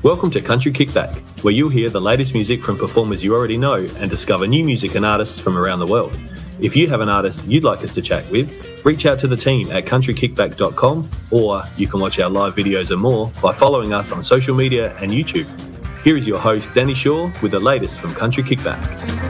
Welcome to Country Kickback, where you'll hear the latest music from performers you already know and discover new music and artists from around the world. If you have an artist you'd like us to chat with, reach out to the team at countrykickback.com, or you can watch our live videos and more by following us on social media and YouTube. Here is your host, Danni Shaw, with the latest from Country Kickback.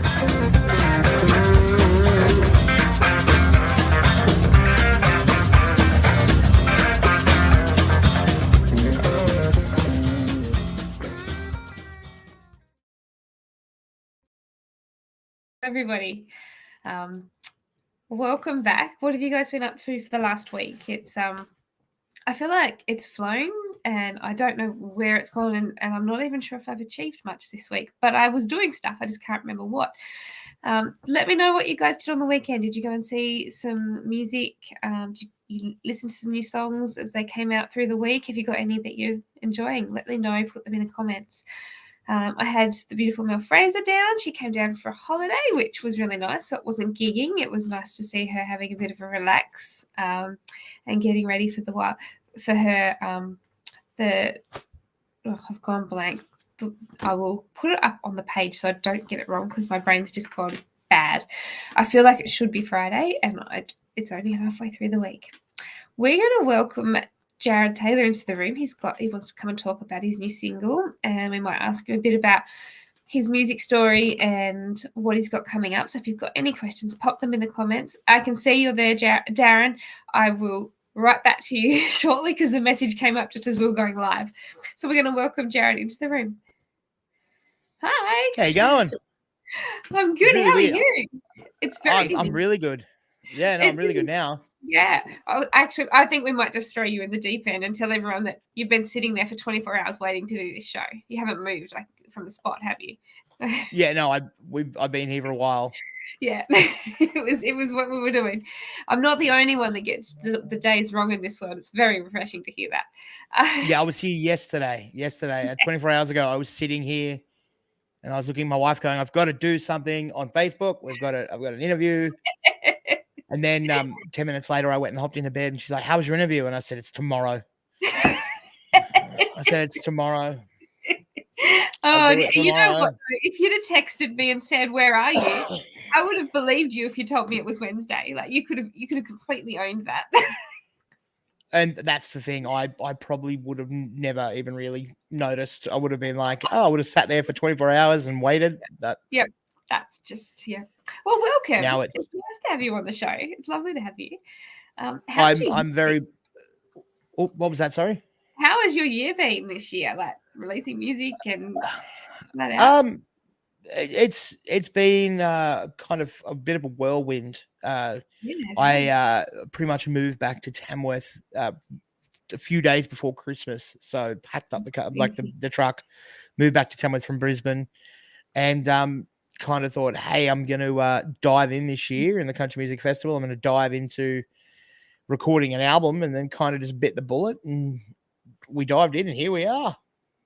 Everybody, welcome back. What have you guys been up to for the last week? It's I feel like it's flown and I don't know where it's gone, and I'm not even sure if I've achieved much this week, but I was doing stuff. I just can't remember what. Let me know what you guys did on the weekend. Did you go and see some music? Did you listen to some new songs as they came out through the week? Have you got any that you're enjoying? Let me know. Put them in the comments. I had the beautiful Mel Fraser down. She came down for a holiday, which was really nice. So it wasn't gigging. It was nice to see her having a bit of a relax and getting ready for her. I've gone blank. I will put it up on the page so I don't get it wrong because my brain's just gone bad. I feel like it should be Friday and it's only halfway through the week. We're going to welcome Jared Taylor into the room. He wants to come and talk about his new single, and we might ask him a bit about his music story and what he's got coming up. So if you've got any questions, pop them in the comments. I can see you're there, Darren. I will write back to you shortly because the message came up just as we were going live. So we're going to welcome Jared into the room. Hi. How you going? I'm good. How are you? It's very I'm really good. Yeah, no, I'm really good now. Yeah. I think we might just throw you in the deep end and tell everyone that you've been sitting there for 24 hours waiting to do this show. You haven't moved from the spot, have you? Yeah, no, I've been here for a while. Yeah, it was what we were doing. I'm not the only one that gets the days wrong in this world. It's very refreshing to hear that. Yeah, I was here yesterday. 24 hours ago, I was sitting here and I was looking at my wife going, I've got to do something on Facebook. I've got an interview. And then 10 minutes later, I went and hopped into bed and she's like, how was your interview? And I said, it's tomorrow. It's tomorrow. Oh, you know what? If you'd have texted me and said, where are you? I would have believed you if you told me it was Wednesday. Like you could have completely owned that. And that's the thing. I probably would have never even really noticed. I would have been like, I would have sat there for 24 hours and waited. Yep. That's just, yeah. Well, welcome. Now it's nice to have you on the show. It's lovely to have you. I'm very. Oh, what was that? Sorry. How has your year been this year? Like releasing music and that out? It's been kind of a bit of a whirlwind. I pretty much moved back to Tamworth a few days before Christmas, so packed up the truck, moved back to Tamworth from Brisbane, and kind of thought, hey, I'm going to dive in this year in the Country Music Festival. I'm going to dive into recording an album, and then kind of just bit the bullet, and we dived in, and here we are.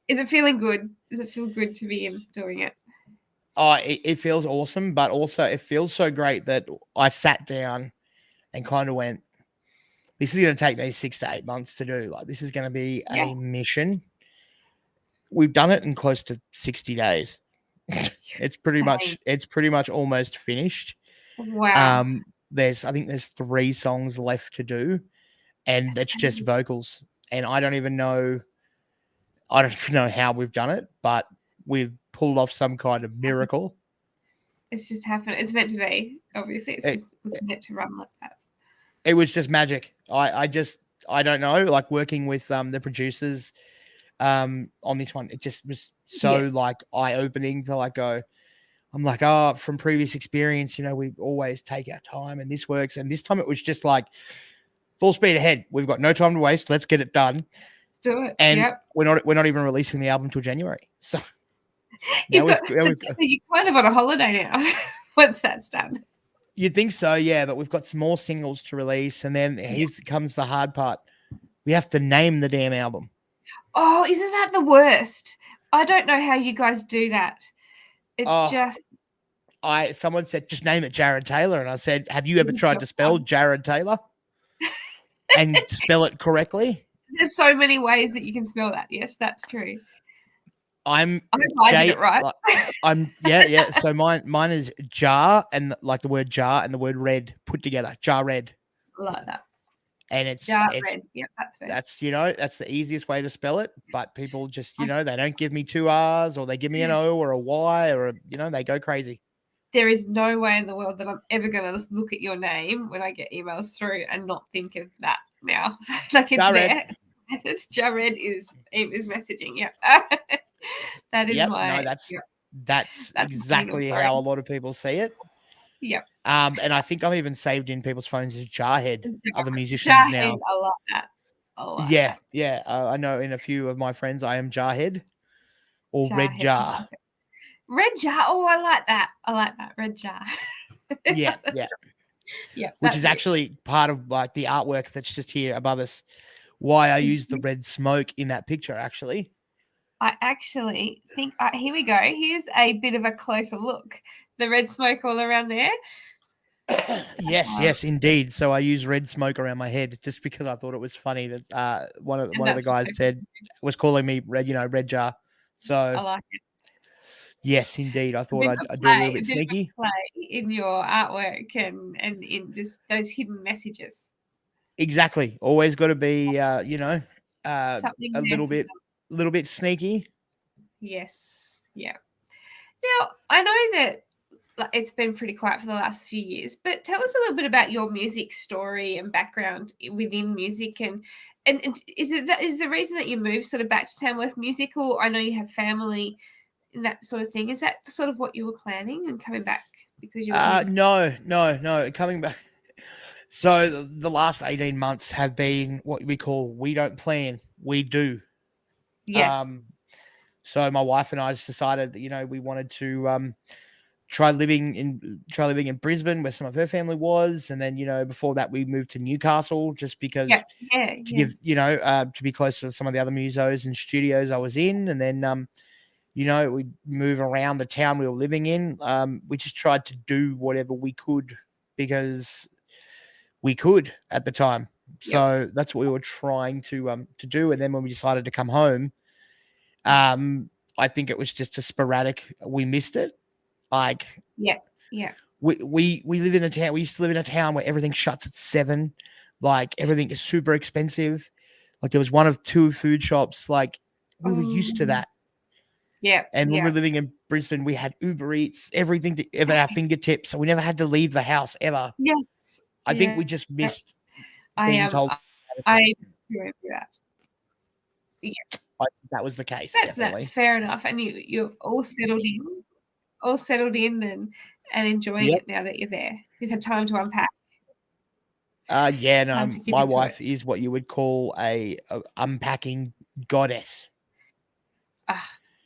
Is it feeling good? Does it feel good to be doing it? Oh, it feels awesome, but also it feels so great that I sat down and kind of went, this is going to take me 6 to 8 months to do. Like, this is going to be a mission. We've done it in close to 60 days. It's pretty much almost finished. Wow. I think there's 3 songs left to do, and it's just vocals. And I don't know how we've done it, but we've pulled off some kind of miracle. It's just happened. It's meant to be. Obviously, it was meant to run like that. It was just magic. I don't know. Like working with the producers on this one, it just was so eye-opening to go. I'm like, from previous experience, we always take our time and this works. And this time it was just like full speed ahead. We've got no time to waste. Let's get it done. Let's do it. And we're not even releasing the album until January. So you're kind of on a holiday now once that's done. You'd think so, yeah, but we've got some more singles to release, and then here comes the hard part. We have to name the damn album. Oh, isn't that the worst? I don't know how you guys do that. It's someone said, just name it Jared Taylor, and I said, have you ever tried to spell Jared Taylor and spell it correctly? There's so many ways that you can spell that. Yes, that's true. I'm I hope I did it right. Yeah. So mine is jar and like the word jar and the word red put together. Jar red. Like that. And it's Red. Yeah, that's fair. That's the easiest way to spell it. But people just, they don't give me 2 R's or they give me an O or a Y or they go crazy. There is no way in the world that I'm ever going to look at your name when I get emails through and not think of that now. Like it's Jared. there. It's Jared is messaging. Yeah. That is that's exactly how a lot of people see it. Yep. And I think I'm even saved in people's phones as Jarhead, other musicians Jarhead, now. I like that. Yeah. I know in a few of my friends I am Jarhead or Red Jar. Red Jar. Oh, I like that. Red Jar. Yeah. Which is actually part of like the artwork that's just here above us. Why I use the red smoke in that picture, actually. I actually think here we go. Here's a bit of a closer look. The red smoke all around there. Yes, indeed. So I use red smoke around my head just because I thought it was funny that one of the guys was calling me red jar. So I like it. Yes, indeed. I thought I'd do a little bit sneaky. Play in your artwork and in those hidden messages. Exactly. Always got to be a little bit sneaky. Yes. Yeah. Now I know that it's been pretty quiet for the last few years, but tell us a little bit about your music story and background within music, and is the reason that you moved sort of back to Tamworth musical? I know you have family and that sort of thing. Is that sort of what you were planning and coming back because you were no coming back? So the last 18 months have been what we call we don't plan, we do. Yes. So my wife and I just decided that we wanted to try living in Brisbane where some of her family was, and then before that we moved to Newcastle just because give to be closer to some of the other musos and studios I was in, and then we move around the town we were living in. We just tried to do whatever we could because we could at the time. So that's what we were trying to do. And then when we decided to come home, I think it was just a sporadic. We missed it. Like we live in a town. We used to live in a town where everything shuts at 7. Like everything is super expensive. Like there was one of 2 food shops. Like we were used to that. Yeah. And when we're living in Brisbane, we had Uber Eats, everything at our fingertips. So we never had to leave the house ever. Yes. I think we just missed being told. I remember that. Yeah. I think that was the case. Definitely. That's fair enough. And you're all settled in and enjoying it now that you're there. You've had time to unpack. My wife is what you would call a unpacking goddess.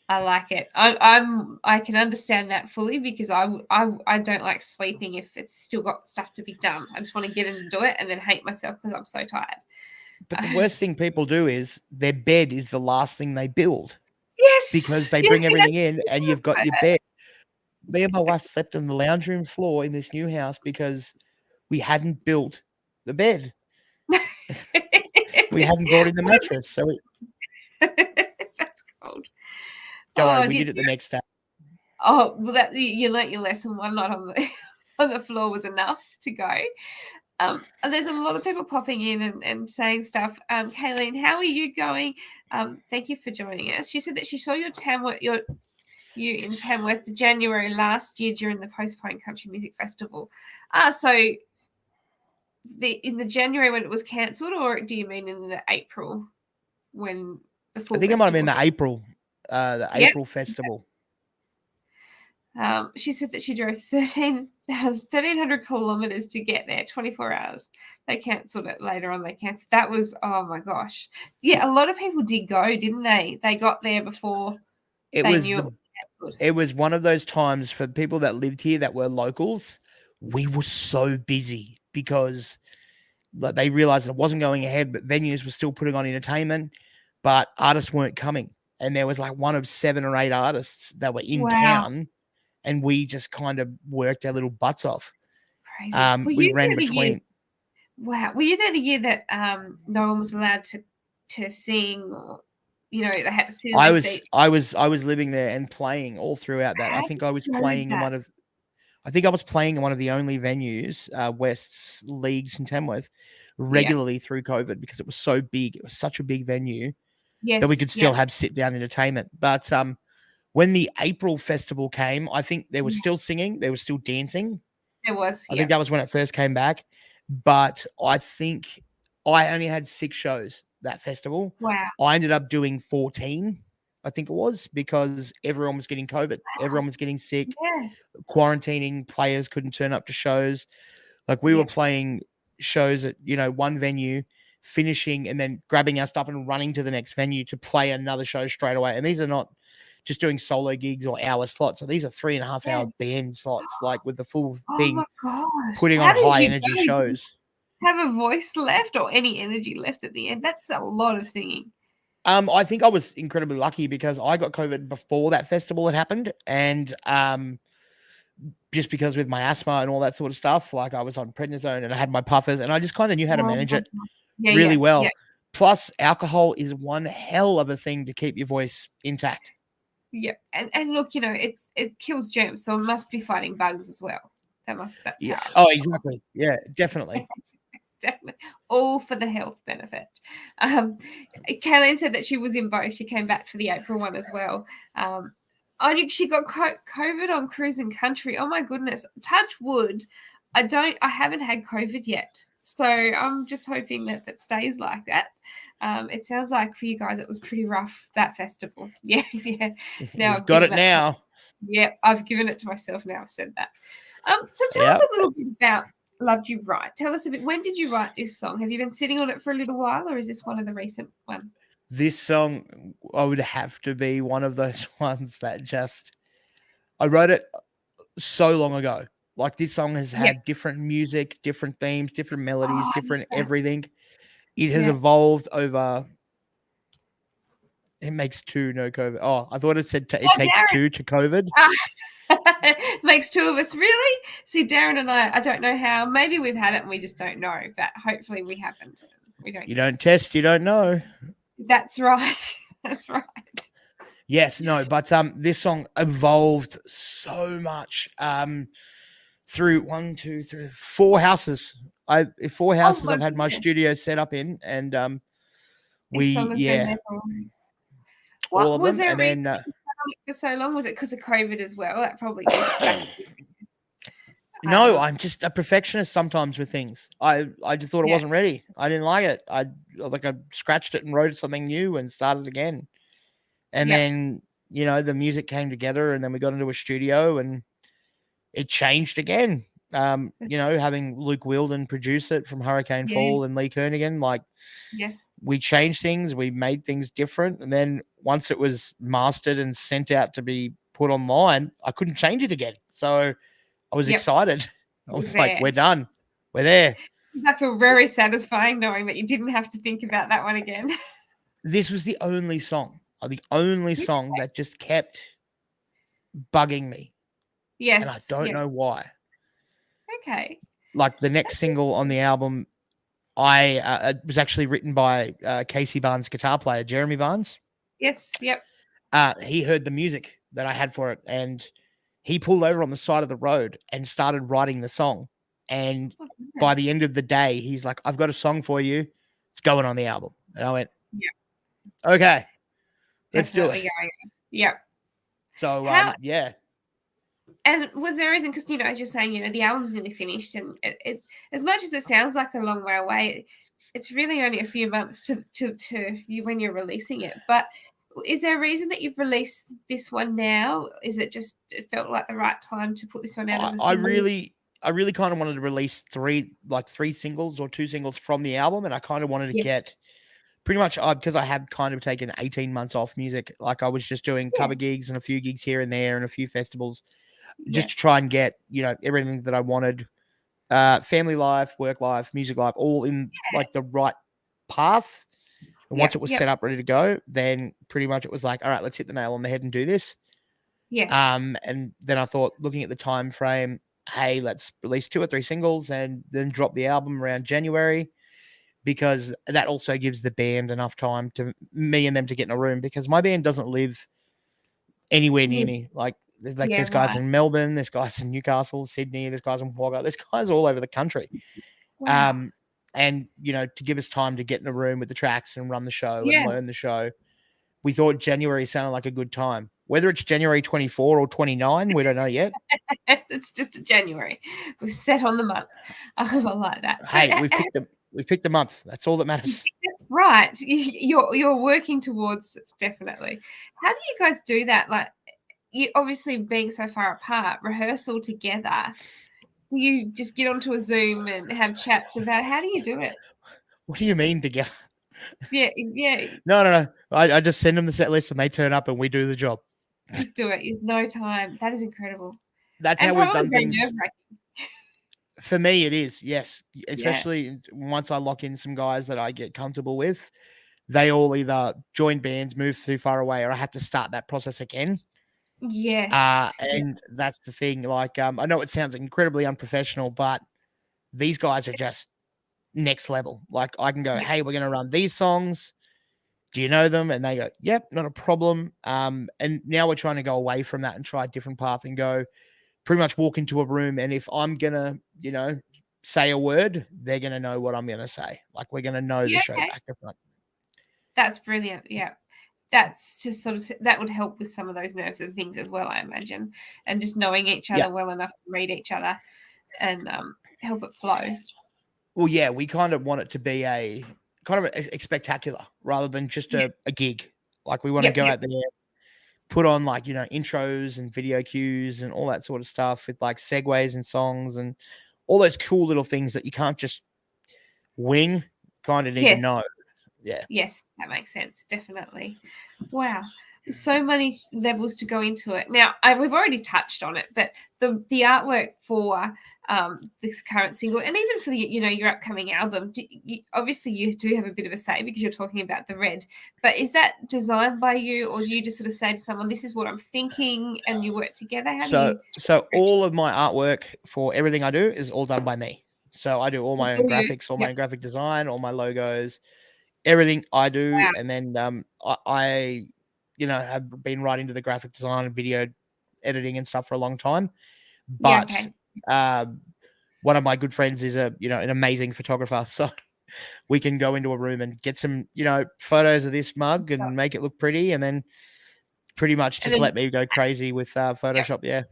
I like it. I can understand that fully because I don't like sleeping if it's still got stuff to be done. I just want to get in and do it and then hate myself because I'm so tired. But the worst thing people do is their bed is the last thing they build. Yes. Because they bring everything in and you've got your bed. Me and my wife slept on the lounge room floor in this new house because we hadn't built the bed. We hadn't brought in the mattress. So that's cold. Don't worry, we did it the next day. Oh, well, you learnt your lesson. One night on the floor was enough to go. There's a lot of people popping in and saying stuff. Kayleen, how are you going? Thank you for joining us. She said that she saw you in Tamworth January last year during the Postponed Country Music Festival. So in the January when it was cancelled, or do you mean in the April when the full? I think it might have been the April festival. She said that she drove 1,300 kilometers to get there, 24 hours. They cancelled it later on. That was, oh my gosh. Yeah, a lot of people did go, didn't they? They got there before it was cancelled. It was one of those times for people that lived here that were locals. We were so busy because they realized it wasn't going ahead, but venues were still putting on entertainment, but artists weren't coming. And there was like one of 7 or 8 artists that were in town. And we just kind of worked our little butts off. Crazy. We ran between. Wow. Were you there the year that no one was allowed to sing or, they had to sit in their seats. I was living there and playing all throughout that. I think I was playing in one of the only venues, West's leagues in Tamworth, regularly through COVID because it was so big. It was such a big venue that we could still have sit down entertainment. But when the April festival came, I think there was still singing, there was still dancing. There was. I think that was when it first came back. But I think I only had 6 shows that festival. Wow. I ended up doing 14, I think it was, because everyone was getting COVID. Wow. Everyone was getting sick, quarantining. Players couldn't turn up to shows. Like we were playing shows at, one venue, finishing and then grabbing our stuff and running to the next venue to play another show straight away. And these are not just doing solo gigs or hour slots. So these are 3.5 hour band slots, like with the full thing, my gosh. putting on high energy shows. Have a voice left or any energy left at the end? That's a lot of singing. I think I was incredibly lucky because I got COVID before that festival had happened. And just because with my asthma and all that sort of stuff, like I was on prednisone and I had my puffers and I just kind of knew how to manage it really well. Yeah. Plus, alcohol is one hell of a thing to keep your voice intact. Yeah, and look, it kills germs, so it must be fighting bugs as well. That's Oh, exactly. Yeah, definitely. Definitely. All for the health benefit. Kayleen said that she was in both. She came back for the April one as well. She got COVID on cruising country. Oh my goodness. Touch wood. I haven't had COVID yet. So I'm just hoping that stays like that. It sounds like for you guys it was pretty rough, that festival. Yeah. Now I've got it now. Yep, I've given it to myself now. I've said that. So tell us a little bit about Loved You Right. Tell us a bit. When did you write this song? Have you been sitting on it for a little while, or is this one of the recent ones? This song, I would have to be one of those ones that I wrote it so long ago. Like this song has had different music, different themes, different melodies, different everything. It has evolved over. It makes 2, no COVID. Oh, I thought it said it takes Darren. 2 to COVID. Makes 2 of us, really? See, Darren and I don't know how. Maybe we've had it and we just don't know, but hopefully we haven't. We don't. You don't test, you don't know. That's right. That's right. Yes, no, but this song evolved so much through 1, 2, 3, 4 houses. I've had my studio set up in, and all of was them, there and then for so long? Was it because of COVID as well? That probably was. No, I'm just a perfectionist sometimes with things. I just thought it wasn't ready. I didn't like it. I scratched it and wrote something new and started again. And then, the music came together and then we got into a studio and it changed again. Having Luke Wilden produce it from Hurricane Fall and Lee Kernaghan, we changed things, we made things different. And then once it was mastered and sent out to be put online, I couldn't change it again. So I was excited. I was like, we're done. We're there. That felt very satisfying knowing that you didn't have to think about that one again. This was the only song that just kept bugging me. Yes. And I don't know why. Okay. Like the next single on the album, it was actually written by Casey Barnes' guitar player, Jeremy Barnes. Yes. Yep. He heard the music that I had for it and he pulled over on the side of the road and started writing the song. And by the end of the day, he's like, I've got a song for you. It's going on the album. And I went, okay, let's do it. Yeah. So, And was there a reason, because, as you're saying, the album's nearly finished and it as much as it sounds like a long way away, it's really only a few months to you when you're releasing it. But is there a reason that you've released this one now? Is it just it felt like the right time to put this one out as a single? I really kind of wanted to release 3 singles or 2 singles from the album, and I kind of wanted to get pretty much because I had kind of taken 18 months off music. Like I was just doing cover gigs and a few gigs here and there and a few festivals just to try and get, everything that I wanted, family life, work life, music life, all in like the right path. And once it was set up, ready to go, then pretty much it was like, all right, let's hit the nail on the head and do this. Yes. And then I thought, looking at the time frame, hey, let's release 2 or 3 singles and then drop the album around January. because that also gives the band enough time to me and them to get in a room, because my band doesn't live anywhere near me. Like there's guys in Melbourne, there's guys in Newcastle, Sydney, there's guys in Wagga, there's guys all over the country. Wow. And to give us time to get in a room with the tracks and run the show and learn the show, we thought January sounded like a good time. Whether it's January 24 or 29, we don't know yet. It's just January. We've set on the month. I like that. Hey, we've picked the month. That's all that matters. That's right. You're working towards it, definitely. How do you guys do that? Like, you obviously being so far apart, rehearsal together. Do you just get onto a Zoom and have chats about how do you do it? What do you mean together? Yeah. No. I just send them the set list and they turn up and we do the job. Just do it. There's no time. That is incredible. That's how we've done things. For me, it is, yes. Especially once I lock in some guys that I get comfortable with, they all either join bands, move too far away, or I have to start that process again. Yes. And that's the thing. Like, I know it sounds incredibly unprofessional, but these guys are just next level. Like, I can go, hey, we're going to run these songs. Do you know them? And they go, yep, not a problem. And now we're trying to go away from that and try a different path and go pretty much walk into a room. And if I'm going to, say a word, they're going to know what I'm going to say. Like, we're going to know the show back to front. That's brilliant. Yeah. That's just sort of, that would help with some of those nerves and things as well, I imagine. And just knowing each other well enough to read each other and help it flow. Well, yeah, we kind of want it to be a spectacular rather than just a gig. Like, we want to go out there, put on like, intros and video cues and all that sort of stuff with like segues and songs and all those cool little things that you can't just wing. Kind of need to know. Yeah. Yes, that makes sense. Definitely. Wow. There's so many levels to go into it. Now, we've already touched on it, but the artwork for this current single, and even for the your upcoming album, obviously you do have a bit of a say because you're talking about the red. But is that designed by you, or do you just sort of say to someone, "This is what I'm thinking," and you work together? So all of my artwork for everything I do is all done by me. So I do all my own graphics, all my own graphic design, all my logos, everything I do, and then I have been right into the graphic design and video editing and stuff for a long time. But one of my good friends is an amazing photographer. So we can go into a room and get some, photos of this mug and make it look pretty. And then pretty much just let me go crazy with Photoshop.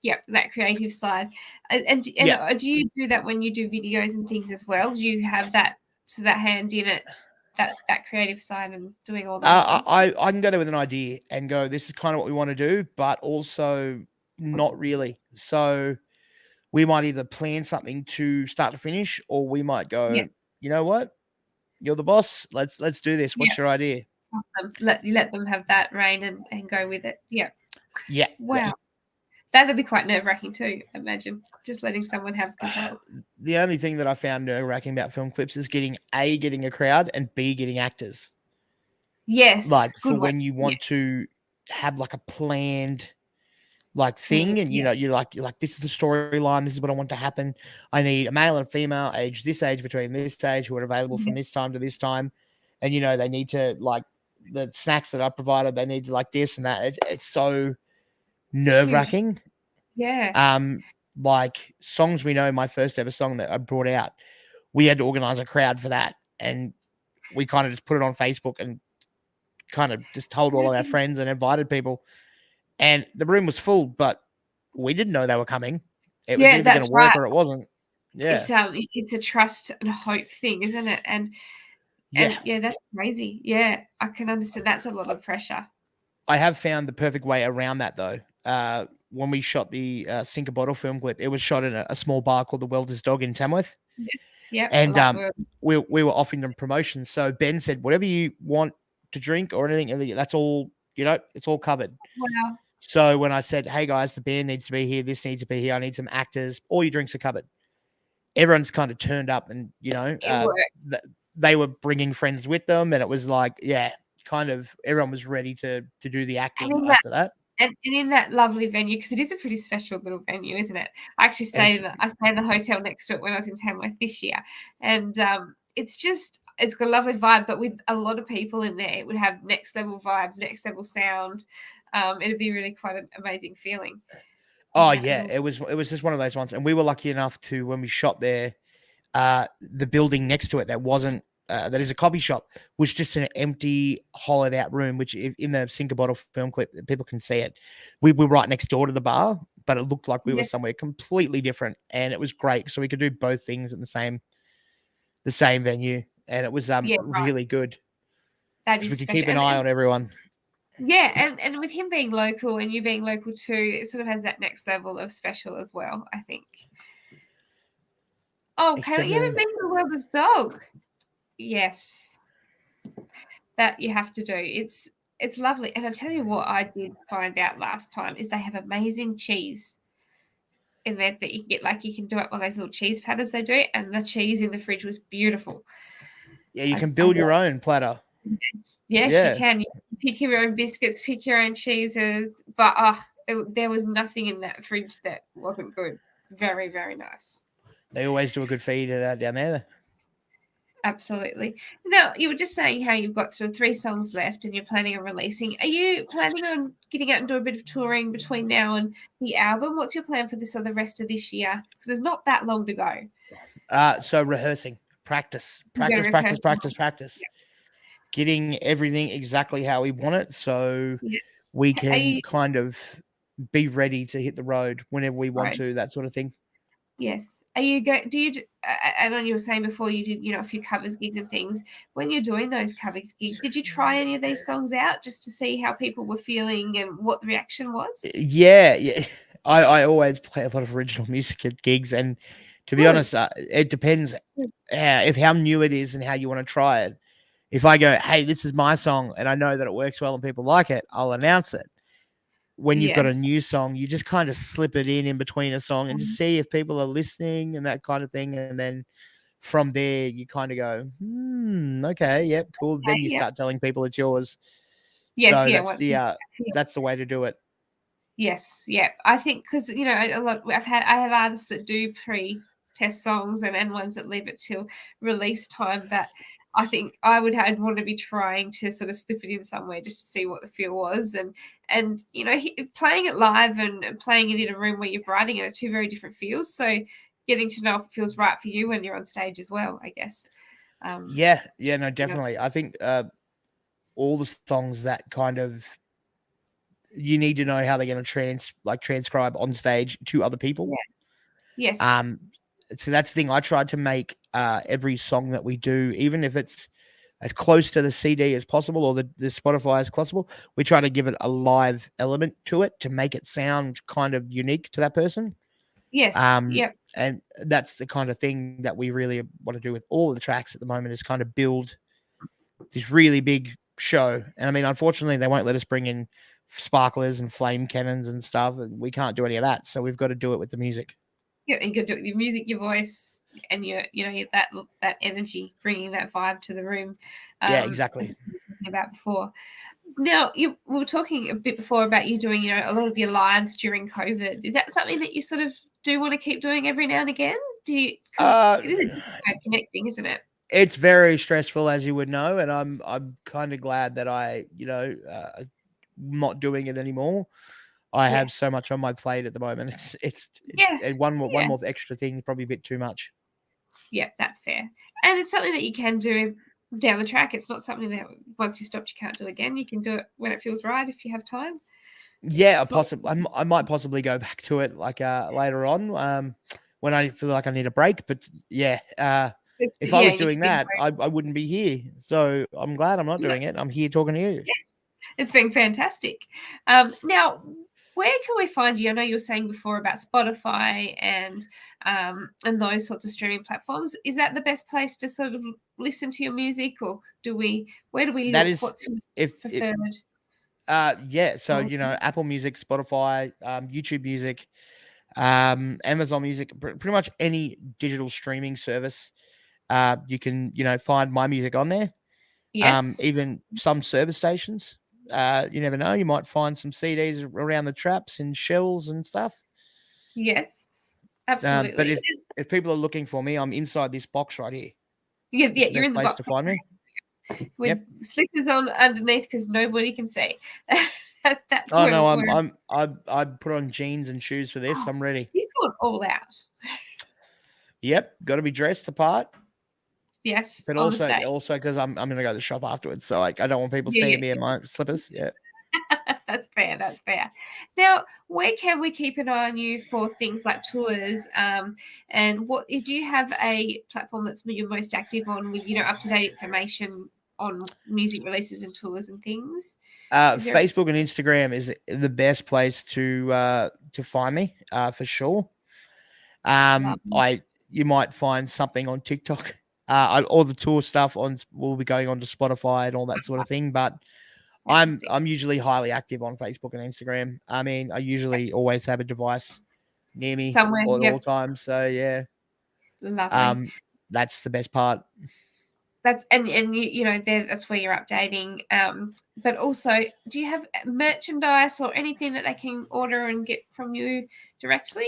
Yeah, that creative side. And do you do that when you do videos and things as well? Do you have that hand in it? That creative side and doing all that? I can go there with an idea and go, this is kind of what we want to do, but also not really. So we might either plan something to start to finish, or we might go, you know what? You're the boss. Let's do this. What's your idea? Awesome. Let them have that reign and go with it. Yeah. Yeah. Wow. Yeah. That'd be quite nerve-wracking too, imagine, just letting someone have control. The only thing that I found nerve-wracking about film clips is getting a crowd and B, getting actors. Yes. Like for when you want to have like a planned like thing and you're like, this is the storyline, this is what I want to happen. I need a male and female this age between this age who are available from this time to this time. And they need to like the snacks that I provided, they need to like this and that. It's so nerve-wracking. Like songs we know, my first ever song that I brought out, we had to organize a crowd for that, and we kind of just put it on Facebook and kind of just told all of our friends and invited people, and the room was full, but we didn't know they were coming. It was either going to work or it wasn't. It's a trust and hope thing, isn't it? And that's crazy. Yeah, I can understand. That's a lot of pressure. I have found the perfect way around that though. When we shot the Sink a Bottle film clip, it was shot in a small bar called the Welder's Dog in Tamworth. And we were offering them promotions. So Ben said, whatever you want to drink or anything, that's all, it's all covered. Wow. So when I said, hey guys, the band needs to be here, this needs to be here, I need some actors, all your drinks are covered. Everyone's kind of turned up and, they were bringing friends with them. And it was like, kind of everyone was ready to do the acting after that. And in that lovely venue, because it is a pretty special little venue, isn't it? I actually stayed in the hotel next to it when I was in Tamworth this year. And it's got a lovely vibe, but with a lot of people in there, it would have next level vibe, next level sound. It'd be really quite an amazing feeling. Oh yeah, it was just one of those ones, and we were lucky enough to, when we shot there, the building next to it that is a coffee shop was just an empty, hollowed out room, which in the Sinker Bottle film clip, people can see it. We were right next door to the bar, but it looked like we were somewhere completely different, and it was great. So we could do both things in the same venue, and it was really good. That is we could keep an eye on everyone. Yeah, and with him being local and you being local too, it sort of has that next level of special as well, I think. Oh, Kayla, you haven't been to the Wildest Dog. Yes. That you have to do. It's lovely. And I tell you what I did find out last time is they have amazing cheese in there that you can get. Like, you can do it on those little cheese platters they do, and the cheese in the fridge was beautiful. Yeah, you can build your own platter. Yes, you can. You can pick your own biscuits, pick your own cheeses, but there was nothing in that fridge that wasn't good. Very, very nice. They always do a good feed down there. Absolutely. Now, you were just saying how you've got sort of 3 songs left and you're planning on releasing. Are you planning on getting out and do a bit of touring between now and the album? What's your plan for this or the rest of this year? Because there's not that long to go. So rehearsing, practice. Yeah. Getting everything exactly how we want it, so we can kind of be ready to hit the road whenever we want to, that sort of thing. Yes. Are you going? Do you? I know you were saying before you did, a few covers gigs and things. When you're doing those covers gigs, did you try any of these songs out just to see how people were feeling and what the reaction was? Yeah. I always play a lot of original music at gigs, and to be honest, it depends how new it is and how you want to try it. If I go, hey, this is my song, and I know that it works well and people like it, I'll announce it. When you've got a new song, you just kind of slip it in between a song and just see if people are listening and that kind of thing. And then from there, you kind of go, okay, yep, cool. Then you start telling people it's yours. Yes, that's the way to do it. Yes, yeah. I think because I have artists that do pre-test songs and ones that leave it till release time, but I think I'd want to be trying to sort of slip it in somewhere just to see what the feel was, and playing it live and playing it in a room where you're writing it are 2 very different feels. So getting to know if it feels right for you when you're on stage as well, I guess. No, definitely. I think all the songs that kind of you need to know how they're going to transcribe on stage to other people. Yes. So that's the thing. I tried to make every song that we do, even if it's as close to the CD as possible or the Spotify as possible, we try to give it a live element to it to make it sound kind of unique to that person. Yes. And that's the kind of thing that we really want to do with all the tracks at the moment, is kind of build this really big show. And I mean, unfortunately, they won't let us bring in sparklers and flame cannons and stuff, and we can't do any of that. So we've got to do it with the music. Yeah, you could do it with your music, your voice, and your that energy, bringing that vibe to the room. Yeah, exactly. As we were talking about before. Now, we were talking a bit before about you doing, a lot of your lives during COVID. Is that something that you sort of do want to keep doing every now and again? Do you? It is a different way of connecting, isn't it? It's very stressful, as you would know, and I'm kind of glad that I, not doing it anymore. I have so much on my plate at the moment. It's one more extra thing is probably a bit too much. Yeah, that's fair. And it's something that you can do down the track. It's not something that once you stopped, you can't do again. You can do it when it feels right if you have time. Yeah, possibly. I might possibly go back to it later on when I feel like I need a break. But if I was doing that, I wouldn't be here. So I'm glad I'm not doing it. I'm here talking to you. Yes, it's been fantastic. Now, where can we find you? I know you were saying before about Spotify and those sorts of streaming platforms. Is that the best place to sort of listen to your music, or where do we look? What's your preferred? So Apple Music, Spotify, YouTube Music, Amazon Music, pretty much any digital streaming service. You can find my music on there. Yes. Even some service stations. You never know. You might find some CDs around the traps in shells and stuff. Yes, absolutely. But if people are looking for me, I'm inside this box right here. You're in the place box to find me. with slippers on underneath because nobody can see. That's Oh where no, we're. I put on jeans and shoes for this. I'm ready. You've gone all out. Yep, got to be dressed apart. Yes, But on the also because I'm gonna go to the shop afterwards, so like I don't want people seeing me in my slippers. Yeah. That's fair. That's fair. Now, where can we keep an eye on you for things like tours? And what do you have a platform that's you're most active on with up to date information on music releases and tours and things? Facebook and Instagram is the best place to find me for sure. You might find something on TikTok. All the tour stuff will be going on to Spotify and all that sort of thing. But I'm usually highly active on Facebook and Instagram. I mean, I usually always have a device near me somewhere at all times. So yeah, lovely. That's the best part. That's and that's where you're updating. But also, do you have merchandise or anything that they can order and get from you directly?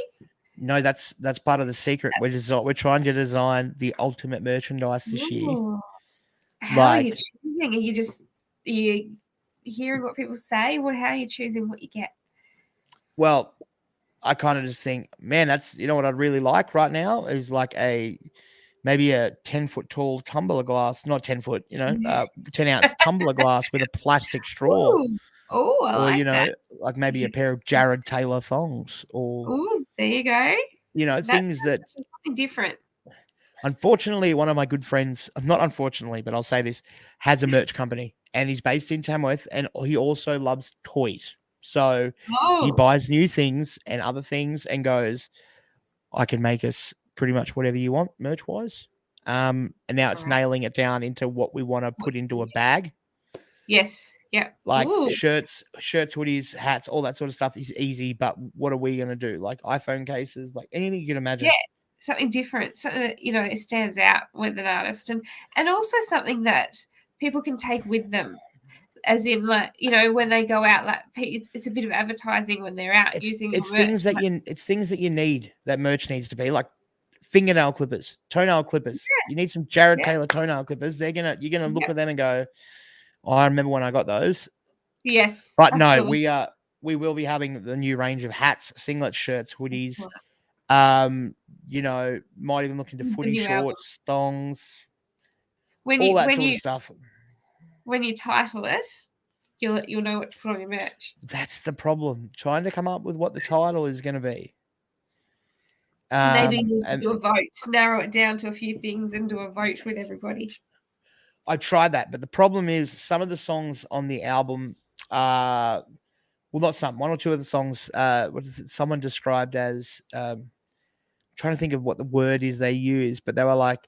No, that's part of the secret. We're trying to design the ultimate merchandise this year. How are you choosing? Are you hearing what people say? How are you choosing what you get? Well, I kind of just think, man, that's what I'd really like right now is like maybe a 10-foot tall tumbler glass, not 10 foot, 10-ounce tumbler glass with a plastic straw. Oh, I like that. Like maybe a pair of Jared Taylor thongs, or there you go. Things that something different. Unfortunately, one of my good friends, not unfortunately, but I'll say this, has a merch company and he's based in Tamworth and he also loves toys. So he buys new things and other things and goes, I can make us pretty much whatever you want merch wise. And now it's nailing it down into what we want to put into a bag. Yes. Yeah. Like shirts, hoodies, hats, all that sort of stuff is easy. But what are we going to do? Like iPhone cases, like anything you can imagine. Yeah. Something different, something that it stands out with an artist, and also something that people can take with them, as in when they go out, like it's a bit of advertising when they're out using it's merch. things that you need, that merch needs to be like fingernail clippers, toenail clippers. You need some Jared Taylor toenail clippers. You're gonna look at them and go, oh, I remember when I got those. Yes, but absolutely. No, we will be having the new range of hats, singlets, shirts, hoodies. Might even look into footy shorts, thongs, all that sort of stuff. When you title it, you'll know what to put on your merch. That's the problem. Trying to come up with what the title is going to be. Maybe you need to do a vote, narrow it down to a few things and do a vote with everybody. I tried that, but the problem is some of the songs on the album, well, not some, one or two of the songs, what is it? Someone described as, trying to think of what the word is they use, but they were like,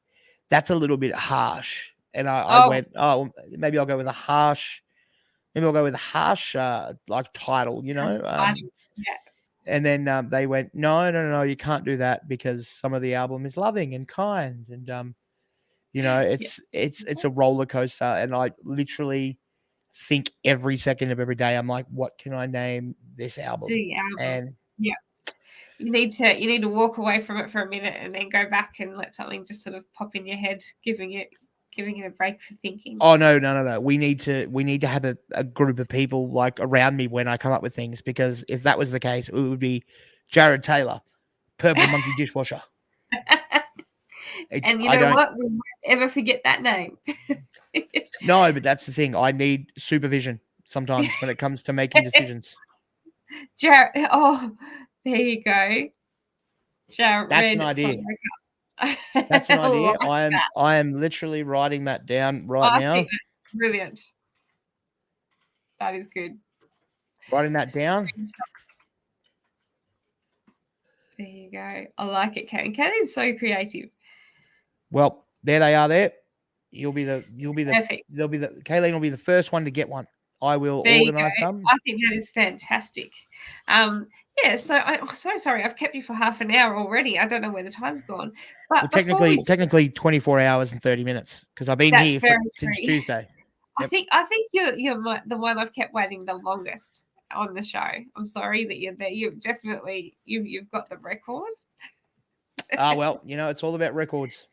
that's a little bit harsh. And I went, maybe I'll go with a harsh, like title, Yeah. And then they went, no, you can't do that because some of the album is loving and kind. And, it's a roller coaster. And I literally think every second of every day, I'm like, what can I name this album? And you need to walk away from it for a minute and then go back and let something just sort of pop in your head, giving it a break for thinking. Oh no. We need to have a group of people like around me when I come up with things, because if that was the case, it would be Jared Taylor, Purple Monkey Dishwasher. And you know what? We won't ever forget that name. No, but that's the thing. I need supervision sometimes when it comes to making decisions. Jared, there you go. Jared, that's an idea. That's an idea. I am literally writing that down right now. Think that's brilliant. That is good. Writing that down. There you go. I like it, Kate. Kate's so creative. Well, there they are. There, you'll be the perfect. Kayleen will be the first one to get one. I will organise some. I think that is fantastic. Yeah, so I'm so sorry. I've kept you for half an hour already. I don't know where the time's gone. But technically 24 hours and 30 minutes because I've been here since Tuesday. Yep. I think you're the one I've kept waiting the longest on the show. I'm sorry that you're there. You've definitely you've got the record. Well, it's all about records.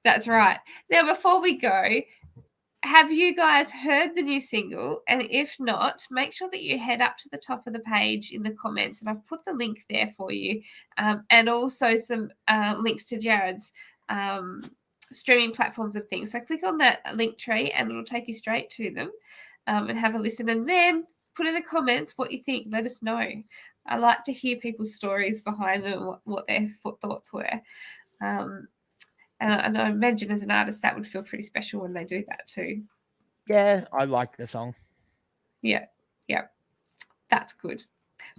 That's right. Now, before we go, have you guys heard the new single? And if not, make sure that you head up to the top of the page in the comments, and I've put the link there for you, and also some links to Jared's streaming platforms and things. So click on that link tree, and it'll take you straight to them, and have a listen. And then put in the comments what you think. Let us know. I like to hear people's stories behind them, what their thoughts were. And I imagine as an artist that would feel pretty special when they do that too. Yeah, I like the song. Yeah, that's good.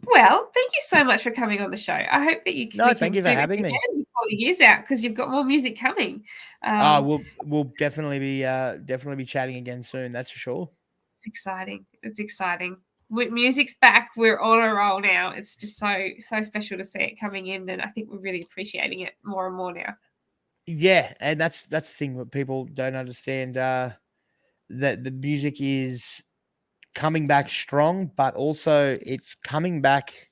Well, thank you so much for coming on the show. I hope that you can. Thank you for having me. Before the year's out, because you've got more music coming. We'll definitely be chatting again soon. That's for sure. It's exciting. It's exciting. Music's back. We're on a roll now. It's just so special to see it coming in, and I think we're really appreciating it more and more now. Yeah, and that's the thing that people don't understand, that the music is coming back strong, but also it's coming back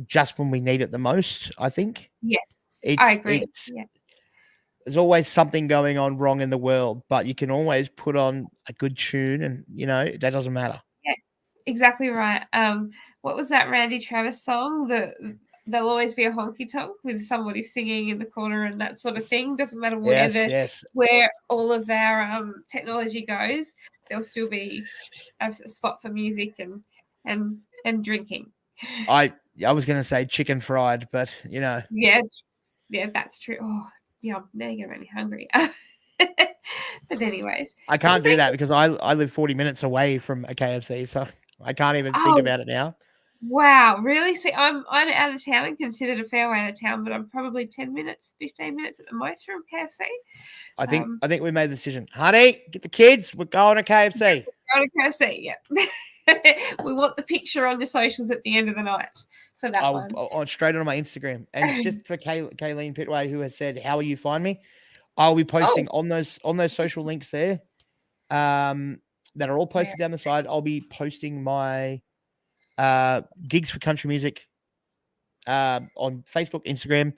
just when we need it the most, I think. Yes, I agree. There's always something going on wrong in the world, but you can always put on a good tune and, that doesn't matter. Yes, exactly right. What was that Randy Travis song? There'll always be a honky tonk with somebody singing in the corner and that sort of thing. Doesn't matter where all of our technology goes, there'll still be a spot for music and drinking. I was going to say chicken fried, but Yeah, that's true. Oh, yeah, now you're going to make me hungry. But anyways, I can't do that because I live 40 minutes away from a KFC, so I can't even think about it now. Wow, really? See, I'm out of town and considered a fair way out of town, but I'm probably 10 minutes, 15 minutes at the most from KFC. I think we made the decision. Honey, get the kids. We're going to KFC. We're going to KFC, yeah. We want the picture on the socials at the end of the night for that one. I'll straight on my Instagram. And just for Kayleen Pitway, who has said, "How will you find me?" I'll be posting on those social links there, that are all posted down the side. I'll be posting my gigs for country music on Facebook, Instagram.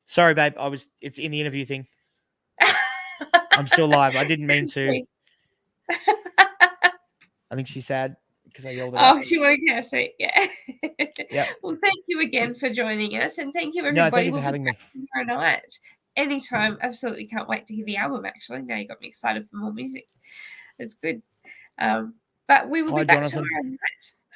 Sorry, babe, it's in the interview thing. I'm still live. I didn't mean to. I think she's sad because I yelled at her. Oh, she wanted KFC. Yeah. Yep. Well, thank you again for joining us, and thank you everybody. No, thank you for having me. Tomorrow night, anytime. Absolutely can't wait to hear the album. Actually, now you got me excited for more music. It's good. But we will be back tomorrow night.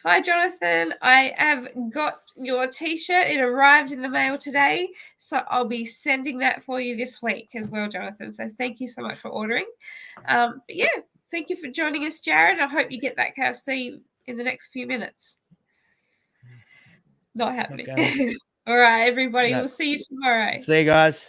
Hi, Jonathan. I have got your T-shirt. It arrived in the mail today, so I'll be sending that for you this week as well, Jonathan. So thank you so much for ordering. But yeah, thank you for joining us, Jared. I hope you get that KFC in the next few minutes. Not happening. All right, everybody. No. We'll see you tomorrow. See you guys.